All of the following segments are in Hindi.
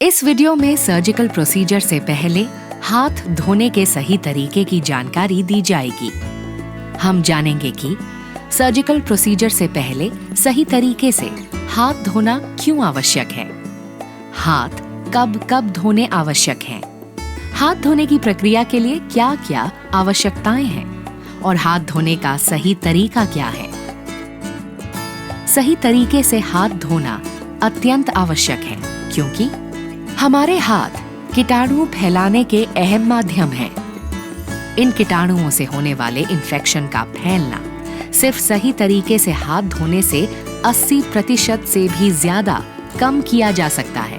इस वीडियो में सर्जिकल प्रोसीजर से पहले हाथ धोने के सही तरीके की जानकारी दी जाएगी। हम जानेंगे कि सर्जिकल प्रोसीजर से पहले सही तरीके से हाथ धोना क्यों आवश्यक है, हाथ कब कब धोने आवश्यक हैं, हाथ धोने की प्रक्रिया के लिए क्या क्या आवश्यकताएं हैं और हाथ धोने का सही तरीका क्या है। सही तरीके से हाथ धोना अत्यंत आवश्यक है क्योंकि हमारे हाथ कीटाणु फैलाने के अहम माध्यम हैं। इन कीटाणुओं से होने वाले इन्फेक्शन का फैलना सिर्फ सही तरीके से हाथ धोने से 80% से भी ज्यादा कम किया जा सकता है।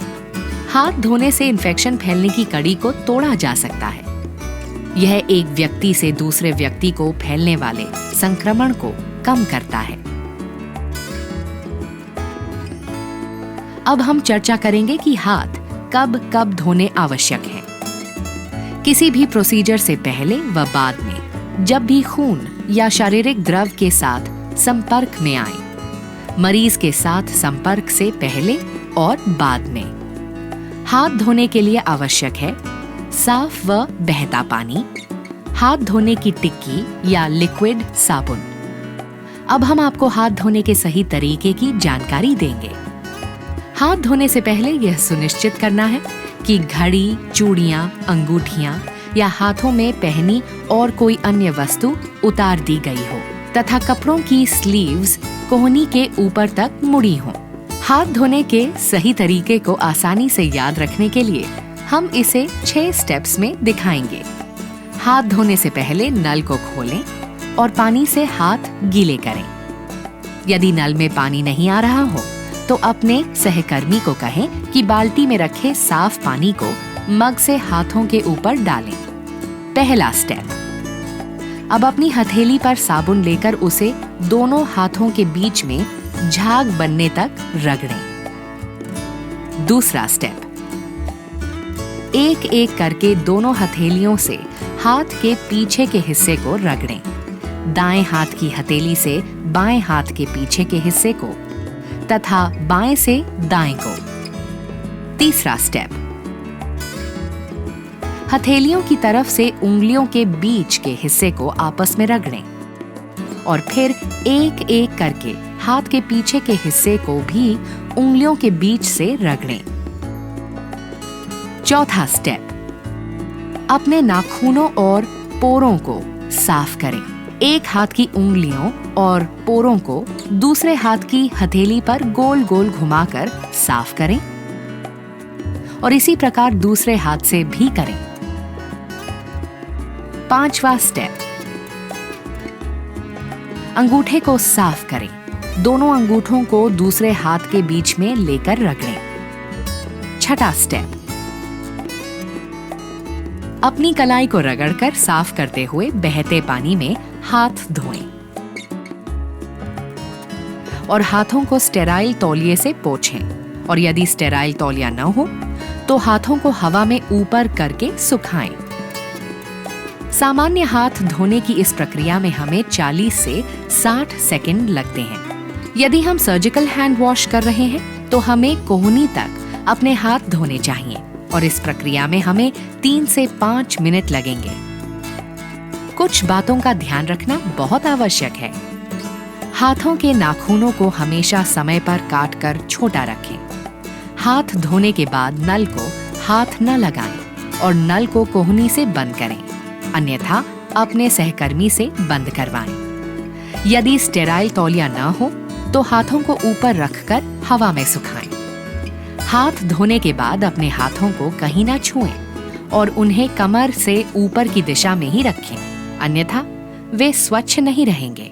हाथ धोने से इन्फेक्शन फैलने की कड़ी को तोड़ा जा सकता है। यह एक व्यक्ति से दूसरे व्यक्ति को फैलने वाले संक्रमण को कम करता है। अब हम चर्चा करेंगे कि हाथ कब कब धोने आवश्यक है। किसी भी प्रोसीजर से पहले व बाद में, जब भी खून या शारीरिक द्रव के साथ संपर्क में आए, मरीज के साथ संपर्क से पहले और बाद में। हाथ धोने के लिए आवश्यक है साफ व बहता पानी, हाथ धोने की टिक्की या लिक्विड साबुन। अब हम आपको हाथ धोने के सही तरीके की जानकारी देंगे। हाथ धोने से पहले यह सुनिश्चित करना है कि घड़ी, चूड़ियां, अंगूठियां या हाथों में पहनी और कोई अन्य वस्तु उतार दी गई हो तथा कपड़ों की स्लीव्स कोहनी के ऊपर तक मुड़ी हों। हाथ धोने के सही तरीके को आसानी से याद रखने के लिए हम इसे 6 स्टेप्स में दिखाएंगे। हाथ धोने से पहले नल को खोलें और पानी से हाथ गीले करें। यदि नल में पानी नहीं आ रहा हो तो अपने सहकर्मी को कहें कि बाल्टी में रखे साफ पानी को मग से हाथों के ऊपर डालें। पहला स्टेप, अब अपनी हथेली पर साबुन लेकर उसे दोनों हाथों के बीच में झाग बनने तक रगड़ें। दूसरा स्टेप, एक एक करके दोनों हथेलियों से हाथ के पीछे के हिस्से को रगड़ें। दाएं हाथ की हथेली से बाएं हाथ के पीछे के हिस्से को तथा बाएं से दाएं को। तीसरा स्टेप, हथेलियों की तरफ से उंगलियों के बीच के हिस्से को आपस में रगड़ें और फिर एक एक करके हाथ के पीछे के हिस्से को भी उंगलियों के बीच से रगड़ें। चौथा स्टेप, अपने नाखूनों और पोरों को साफ करें। एक हाथ की उंगलियों और पोरों को दूसरे हाथ की हथेली पर गोल गोल घुमाकर साफ करें और इसी प्रकार दूसरे हाथ से भी करें। पांचवा स्टेप, अंगूठे को साफ करें। दोनों अंगूठों को दूसरे हाथ के बीच में लेकर रगड़ें। छठा स्टेप, अपनी कलाई को रगड़कर साफ करते हुए बहते पानी में हाथ धोएं और हाथों को स्टेराइल तौलिए से पोंछें और यदि स्टेराइल तौलिया न हो तो हाथों को हवा में ऊपर करके सुखाएं। सामान्य हाथ धोने की इस प्रक्रिया में हमें 40 से 60 सेकंड लगते हैं। यदि हम सर्जिकल हैंड वॉश कर रहे हैं तो हमें कोहनी तक अपने हाथ धोने चाहिए और इस प्रक्रिया में हमें 3 से 5 मिनट लगेंगे। कुछ बातों का ध्यान रखना बहुत आवश्यक है। हाथों के नाखूनों को हमेशा समय पर काट कर छोटा रखें। हाथ धोने के बाद नल को हाथ न लगाएं और नल को कोहनी से बंद करें, अन्यथा अपने सहकर्मी से बंद करवाएं। यदि स्टेराइल तौलिया न हो तो हाथों को ऊपर रखकर हवा में सुखाएं। हाथ धोने के बाद अपने हाथों को कहीं न छुएं और उन्हें कमर से ऊपर की दिशा में ही रखें, अन्यथा वे स्वच्छ नहीं रहेंगे।